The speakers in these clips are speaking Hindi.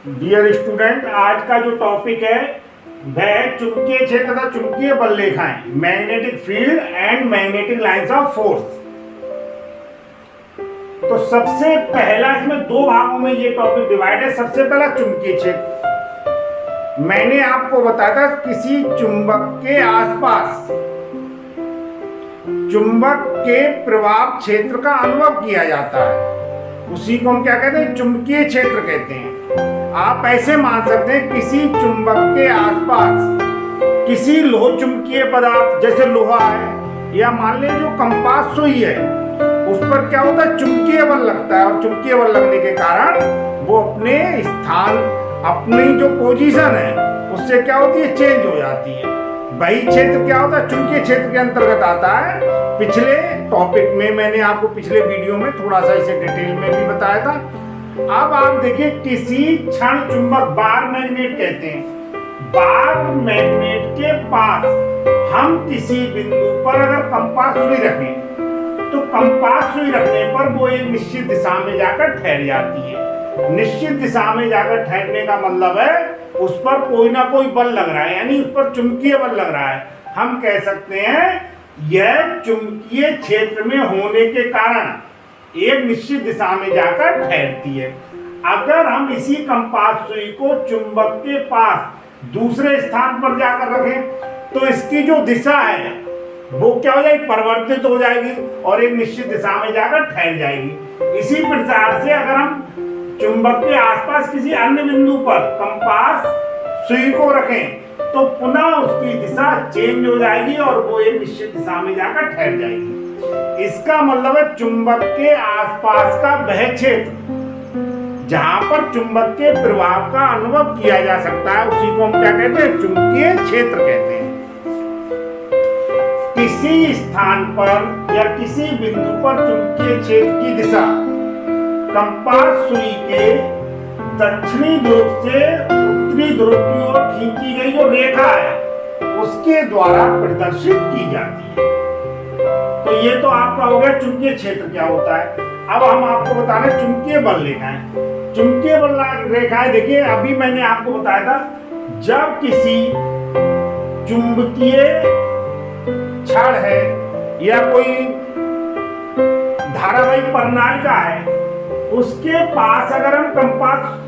डियर स्टूडेंट, आज का जो टॉपिक है वह चुंबकीय क्षेत्र तथा चुंबकीय बल रेखाएं, magnetic field and magnetic lines of force. तो सबसे पहला इसमें दो भागों में ये टॉपिक डिवाइड है। सबसे पहला चुंबकीय क्षेत्र। मैंने आपको बताया था किसी चुंबक के आसपास चुंबक के प्रभाव क्षेत्र का अनुभव किया जाता है, उसी को हम क्या कहते हैं? चुंबकीय क्षेत्र कहते हैं। आप ऐसे मान सकते हैं किसी चुंबक के आसपास किसी लोह चुंबकीय पदार्थ जैसे लोहा है, या मान लीजिए जो कंपास सुई है, उस पर क्या होता है? चुंबकीय बल लगता है, और चुंबकीय बल लगने के कारण वो अपने स्थान, अपनी जो पोजीशन है उससे क्या होती है? चेंज हो जाती है। वही क्षेत्र क्या होता है? चुंबकीय क्षेत्र के अंतर्गत आता है। पिछले टॉपिक में मैंने आपको पिछले वीडियो में थोड़ा सा इसे डिटेल में भी बताया था। अब आप देखिए, किसी क्षण चुंबक, बार मैग्नेट कहते हैं, बार मैग्नेट के पास हम किसी बिंदु पर अगर कंपास सुई रखें तो कंपास सुई रखने पर वो एक निश्चित दिशा में जाकर ठहर जाती है। निश्चित दिशा में जाकर ठहरने का मतलब है उस पर कोई ना कोई बल लग रहा है, यानी उस पर चुंबकीय बल लग रहा है। हम कह सकते हैं यह चुंबकीय क्षेत्र में होने के कारण एक निश्चित दिशा में जाकर ठहरती है। अगर हम इसी कंपास सुई को चुंबक के पास दूसरे स्थान पर जाकर रखें तो इसकी जो दिशा है वो क्या हो जाएगी? परिवर्तित हो जाएगी और एक निश्चित दिशा में जाकर ठहर जाएगी। इसी प्रकार से अगर हम चुंबक के आसपास किसी अन्य बिंदु पर कंपास सुई को रखें तो पुनः उसकी दिशा चेंज हो जाएगी और वो एक निश्चित दिशा में जाकर ठहर जाएगी। इसका मतलब है चुंबक के आसपास का वह क्षेत्र जहां पर चुंबक के प्रभाव का अनुभव किया जा सकता है, उसी को हम क्या कहते हैं? चुंबकीय क्षेत्र कहते हैं। किसी स्थान पर या किसी बिंदु पर चुंबकीय क्षेत्र की दिशा कंपास सुई के दक्षिणी ध्रुव से उत्तरी ध्रुव की ओर खींची गई जो रेखा है उसके द्वारा प्रदर्शित की जाती है। तो ये तो आपका हो गया चुंबकीय क्षेत्र क्या होता है। अब हम आपको बता रहे चुंबकीय बल रेखाएं। चुंबकीय बल रेखाएं देखिए, अभी मैंने आपको बताया था जब किसी चुंबकीय छड़ है या कोई धारावाहिक प्रणालिका है, उसके पास अगर हम कंपास,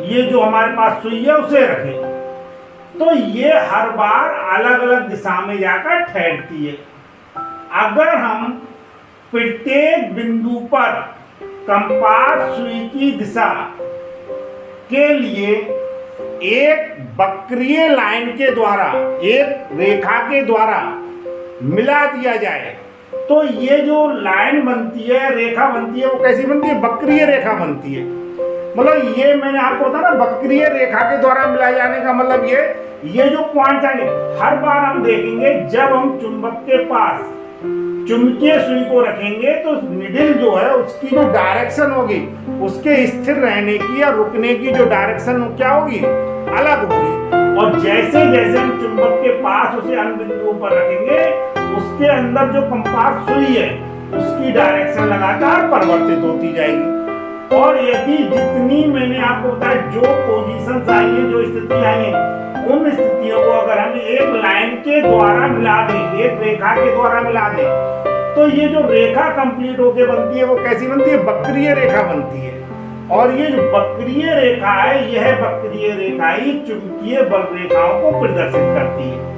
ये जो हमारे पास सुई है, उसे रखें तो ये हर बार अलग अलग दिशा में जाकर ठहरती है। अगर हम प्रत्येक बिंदु पर कंपास सुई की दिशा के लिए एक वक्रीय लाइन के द्वारा, एक रेखा के द्वारा मिला दिया जाए तो ये जो लाइन बनती है, रेखा बनती है, वो कैसी बनती है? वक्रीय रेखा बनती है। मतलब ये मैंने आपको बताया ना, वक्रीय रेखा के द्वारा मिलाए जाने का मतलब ये जो पॉइंट आएंगे हर बार हम देखेंगे जब हम चुंबक के पास चुंबकीय सुई को रखेंगे तो निडल जो है उसकी जो डायरेक्शन होगी, उसके स्थिर रहने की या रुकने की जो डायरेक्शन क्या होगी? अलग होगी। और जैसे जैसे हम चुंबक के पास उसे अन्य बिंदुओं पर रखेंगे उसके अंदर जो कंपास सुई है उसकी डायरेक्शन लगातार परिवर्तित होती जाएगी। और यदि जितनी मैंने आपको बताया जो पोजीशंस आई है, जो स्थिति आई है, उन स्थितियों को अगर हम एक लाइन के द्वारा मिला दें, एक रेखा के द्वारा मिला दें, तो ये जो रेखा कंप्लीट होके बनती है वो कैसी बनती है? वक्रीय रेखा बनती है। और ये जो वक्रीय रेखा है, यह वक्रीय रेखा ही चुंबकीय बल रेखाओं को प्रदर्शित करती है।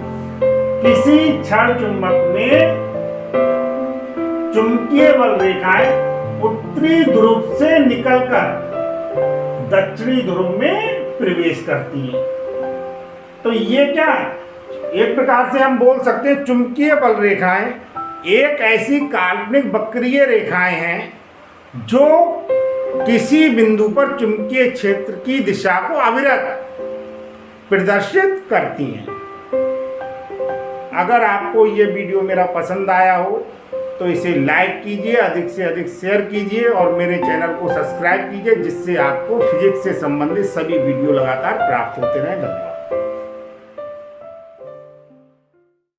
किसी क्षण चुंबक में चुंबकीय बल रेखाएं उत्तरी ध्रुव से निकलकर दक्षिणी ध्रुव में प्रवेश करती हैं। तो ये क्या है? एक प्रकार से हम बोल सकते हैं चुंबकीय बल रेखाएं एक ऐसी काल्पनिक वक्रीय रेखाएं हैं जो किसी बिंदु पर चुंबकीय क्षेत्र की दिशा को अविरत प्रदर्शित करती हैं। अगर आपको ये वीडियो मेरा पसंद आया हो तो इसे लाइक कीजिए, अधिक से अधिक शेयर कीजिए और मेरे चैनल को सब्सक्राइब कीजिए, जिससे आपको फिजिक्स से संबंधित सभी वीडियो लगातार प्राप्त होते रहें। धन्यवाद।